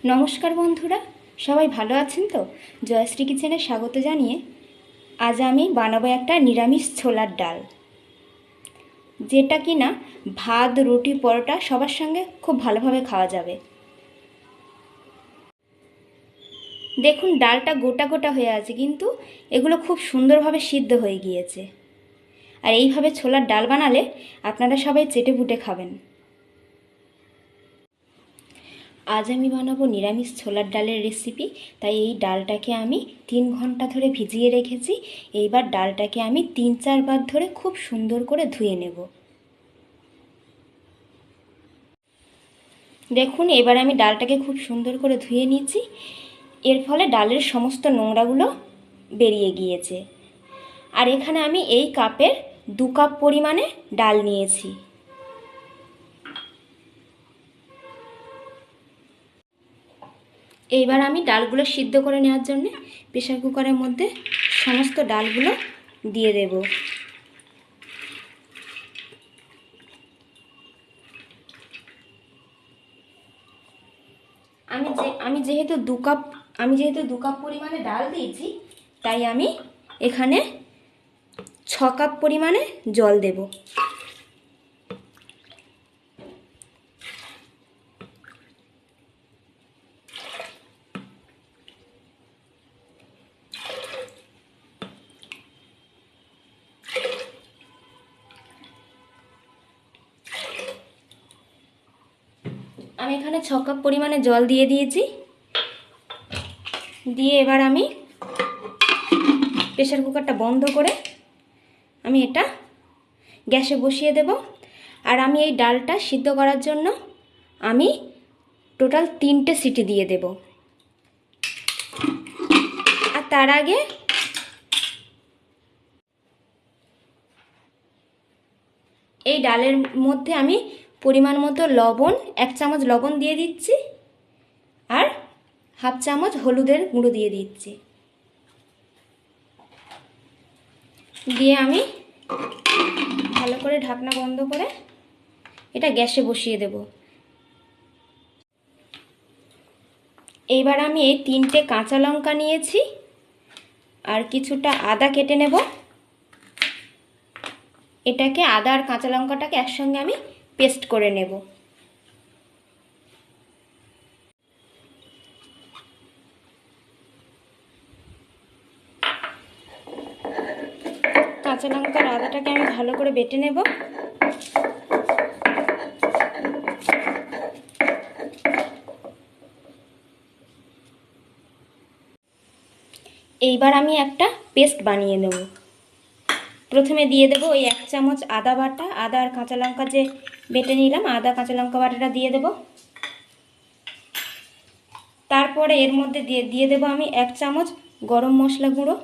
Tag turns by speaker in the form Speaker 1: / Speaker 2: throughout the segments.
Speaker 1: নমস্কার বন্ধুরা, সবাই ভালো আছেন তো? জয়শ্রী কিচেনে স্বাগত জানিয়ে আজ আমি বানাবো একটা নিরামিষ ছোলার ডাল, যেটা কিনা ভাত, রুটি, পরোটা সবার সঙ্গে খুব ভালোভাবে খাওয়া যাবে। দেখুন, ডালটা গোটা গোটা হয়ে আছে, কিন্তু এগুলো খুব সুন্দরভাবে সিদ্ধ হয়ে গিয়েছে। আর এইভাবে ছোলার ডাল বানালে আপনারা সবাই চেটেপুটে খাবেন। আজ আমি বানাবো নিরামিষ ছোলার ডালের রেসিপি। তাই এই ডালটাকে আমি 3 ঘন্টা ধরে ভিজিয়ে রেখেছি। এইবার ডালটাকে আমি 3-4 বার ধরে খুব সুন্দর করে ধুয়ে নেব। দেখুন, এবার আমি ডালটাকে খুব সুন্দর করে ধুয়ে নিয়েছি। এর ফলে ডালের সমস্ত নোংরাগুলো বেরিয়ে গিয়েছে। আর এখানে আমি এই কাপের 2 কাপ পরিমাণে ডাল নিয়েছি। এইবার আমি ডালগুলো সিদ্ধ করে নেওয়ার জন্য প্রেসার কুকারের মধ্যে সমস্ত ডালগুলো দিয়ে দেব। আমি যেহেতু দু কাপ পরিমাণে ডাল দিয়েছি, তাই আমি এখানে 6 কাপ পরিমাণে জল দেব। আমি এখানে 6 কাপ পরিমাণে জল দিয়ে দিয়েছি। দিয়ে এবার আমি প্রেসার কুকারটা বন্ধ করে আমি এটা গ্যাসে বসিয়ে দেব। আর আমি এই ডালটা সিদ্ধ করার জন্য আমি টোটাল 3টে সিটি দিয়ে দেব। আর তার আগে এই ডালের মধ্যে আমি পরিমাণ মতো লবণ, 1 চামচ লবণ দিয়ে দিচ্ছি, আর হাফ চামচ হলুদের গুঁড়ো দিয়ে দিচ্ছি। দিয়ে আমি ভালো করে ঢাকনা বন্ধ করে এটা গ্যাসে বসিয়ে দেব। এইবার আমি এই 3টে কাঁচা লঙ্কা নিয়েছি আর কিছুটা আদা কেটে নেব। এটাকে আদা আর কাঁচা লঙ্কাটাকে একসঙ্গে আমি পেস্ট করে নেব। কাঁচা লঙ্কার আদাটাকে আমি ভালো করে বেটে নেব। এইবার আমি একটা পেস্ট বানিয়ে নেব। প্রথমে দিয়ে দেব ওই 1 চামচ আদা বাটা, আদা আর কাঁচা লঙ্কা যে বেটে নিলাম, আদা কাঁচা লঙ্কা বাটাটা দিয়ে দেব। তারপরে এর মধ্যে দিয়ে দেব আমি 1 চামচ গরম মশলা গুঁড়ো।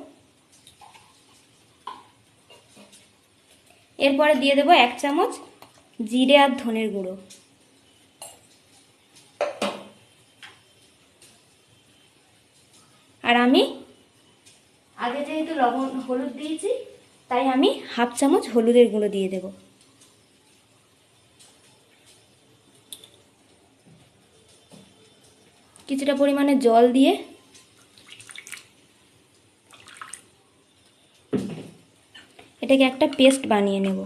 Speaker 1: এরপরে দিয়ে দেব 1 চামচ জিরে আর ধনের গুঁড়ো। আর আমি আগে যেহেতু লবণ হলুদ দিয়েছি, তাই আমি হাফ চামচ হলুদের গুঁড়ো দিয়ে দেব। কিছুটা পরিমাণে জল দিয়ে এটাকে একটা পেস্ট বানিয়ে নেব।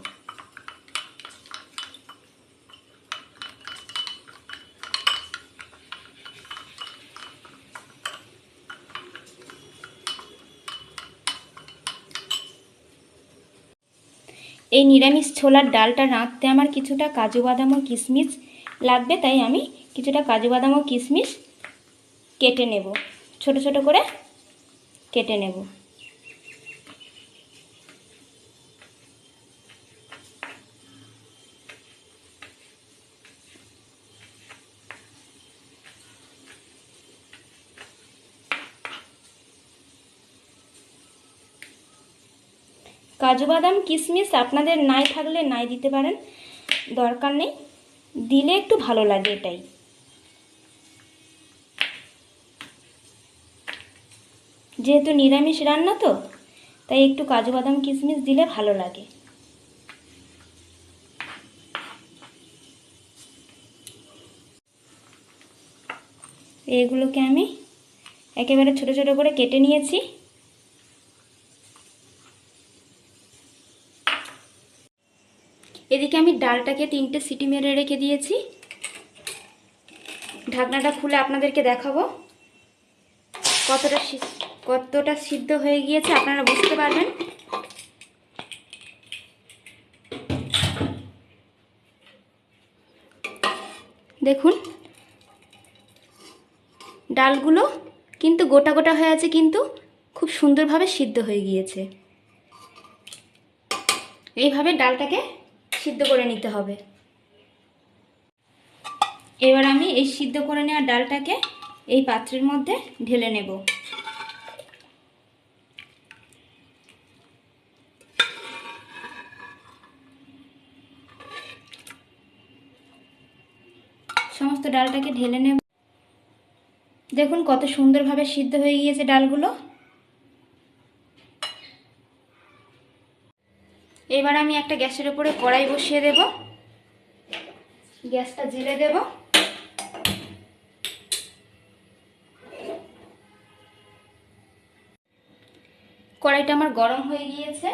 Speaker 1: এই নিরামিষ ছোলার ডালটা রাঁধতে আমার কিছুটা কাজু বাদাম ও কিশমিশ লাগবে, তাই আমি কিছুটা কাজু বাদাম ও কিশমিশ কেটে নেব, ছোট ছোট করে কেটে নেব। কাজু বাদাম কিশমিশ আপনাদের নাই থাকলে নাই দিতে পারেন, দরকার নেই, দিলে একটু ভালো লাগে এটাই। যেহেতু নিরামিষ রান্না তো, তাই একটু কাজু বাদাম কিশমিশ দিলে ভালো লাগে। এগুলোকে আমি একেবারে ছোট ছোট করে কেটে নিয়েছি। এদিকে আমি ডালটাকে 3টে সিটি মেরে রেখে দিয়েছি। ঢাকনাটা খুলে আপনাদেরকে দেখাবো কতটা সিদ্ধ হয়ে গিয়েছে, আপনারা বুঝতে পারবেন। দেখুন ডালগুলো কিন্তু গোটা গোটা হয়ে আছে, কিন্তু খুব সুন্দরভাবে সিদ্ধ হয়ে গিয়েছে। এইভাবে ডালটাকে সিদ্ধ করে নিতে হবে। এবার আমি এই সিদ্ধ করে নেওয়া ডালটাকে এই পাত্রের মধ্যে ঢেলে নেব। সমস্ত ডালটাকে ঢেলে নেব। দেখুন কত সুন্দরভাবে সিদ্ধ হয়ে গিয়েছে ডালগুলো। এবার আমি একটা গ্যাসের উপরে কড়াই বসিয়ে দেব। গ্যাসটা জ্বেলে দেব। কড়াইটা আমার গরম হয়ে গিয়েছে।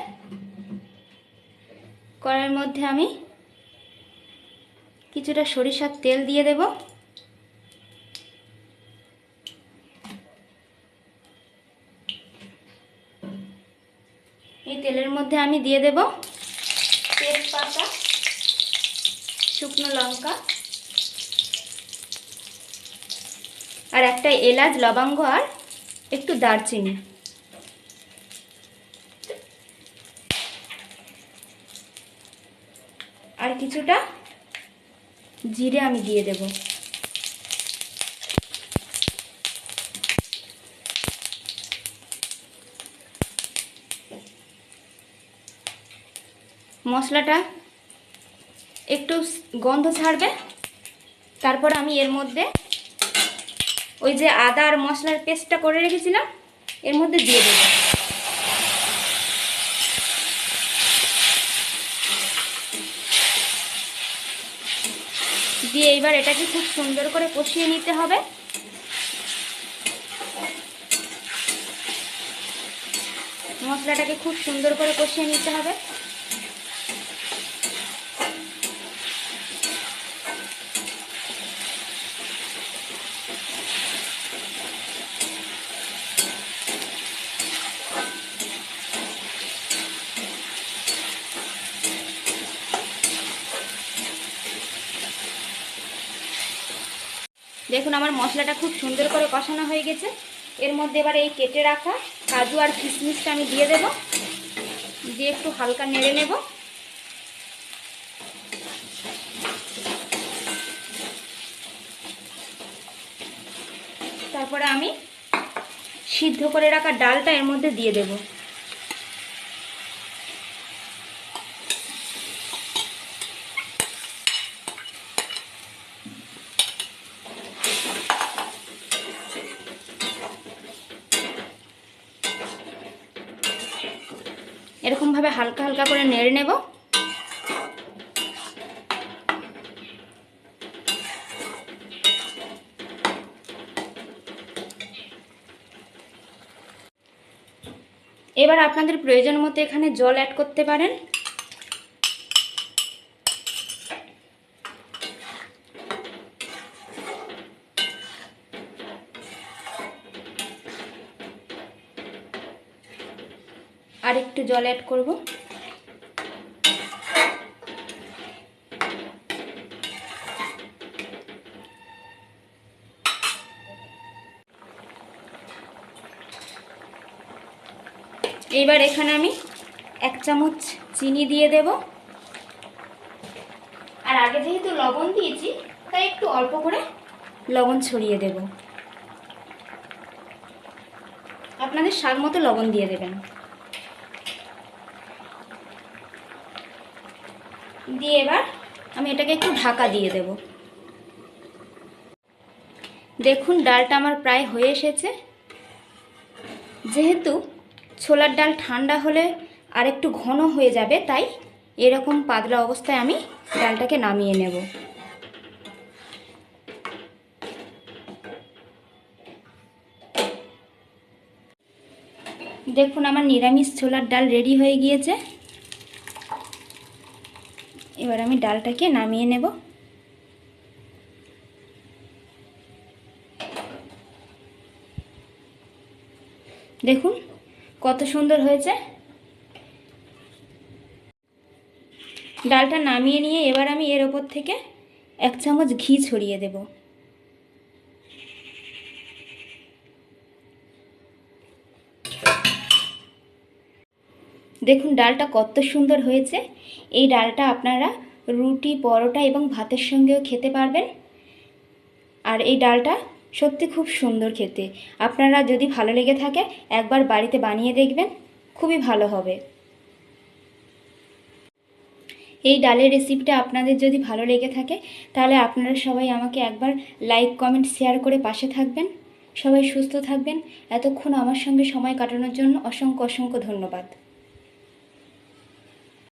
Speaker 1: কড়াইয়ের মধ্যে আমি কিছুটা সরিষার তেল দিয়ে দেব। এই তেলের মধ্যে আমি দিয়ে দেব তেজপাতা, শুকনো লঙ্কা আর একটা এলাচ, লবঙ্গ আর একটু দারচিনি। আর কিছুটা জিরে আমি দিয়ে দেব। মশলাটা একটু গন্ধ ছাড়বে, তারপর আমি এর মধ্যে ওই যে আদা আর মশলার পেস্টটা করে রেখেছিলাম এর মধ্যে দিয়ে দেব। দিয়ে এবার এটাকে খুব সুন্দর করে কষিয়ে নিতে হবে। মশলাটাকে খুব সুন্দর করে কষিয়ে নিতে হবে। দেখুন আমার মশলাটা খুব সুন্দর করে কষানো হয়ে গেছে। এর মধ্যে এবার এই কেটে রাখা কাজু আর কিশমিশটা আমি দিয়ে দেব। দিয়ে একটু হালকা নেড়ে নেব। তারপরে আমি সিদ্ধ করে রাখা ডালটা এর মধ্যে দিয়ে দেব। এরকমভাবে হালকা হালকা করে নেড়ে নেব। এবার আপনাদের প্রয়োজন মতো এখানে জল অ্যাড করতে পারেন। আর একটু জল অ্যাড করব। এইবার এখানে আমি 1 চামচ চিনি দিয়ে দেব। আর আগে যেহেতু লবণ দিয়েছি তাই একটু অল্প করে লবণ ছড়িয়ে দেব। আপনাদের স্বাদ মতো লবণ দিয়ে দেবেন। দিয়ে এবার আমি এটাকে একটু ঢাকা দিয়ে দেব। দেখুন ডালটা আমার প্রায় হয়ে এসেছে। যেহেতু ছোলার ডাল ঠান্ডা হলে আর একটু ঘন হয়ে যাবে, তাই এরকম পাতলা অবস্থায় আমি ডালটাকে নামিয়ে নেব। দেখুন আমার নিরামিষ ছোলার ডাল রেডি হয়ে গিয়েছে। এবার আমি ডালটাকে নামিয়ে নেব। দেখুন কত সুন্দর হয়েছে। ডালটা নামিয়ে নিয়ে এবার আমি এর ওপর থেকে 1 চামচ ঘি ছড়িয়ে দেব। দেখুন ডালটা কত সুন্দর হয়েছে। এই ডালটা আপনারা রুটি, পরোটা এবং ভাতের সঙ্গেও খেতে পারবেন। আর এই ডালটা সত্যি খুব সুন্দর খেতে। আপনারা যদি ভালো লেগে থাকে একবার বাড়িতে বানিয়ে দেখবেন, খুবই ভালো হবে। এই ডালের রেসিপিটা আপনাদের যদি ভালো লেগে থাকে তাহলে আপনারা সবাই আমাকে একবার লাইক, কমেন্ট, শেয়ার করে পাশে থাকবেন। সবাই সুস্থ থাকবেন। এতক্ষণ আমার সঙ্গে সময় কাটানোর জন্য অসংখ্য অসংখ্য ধন্যবাদ।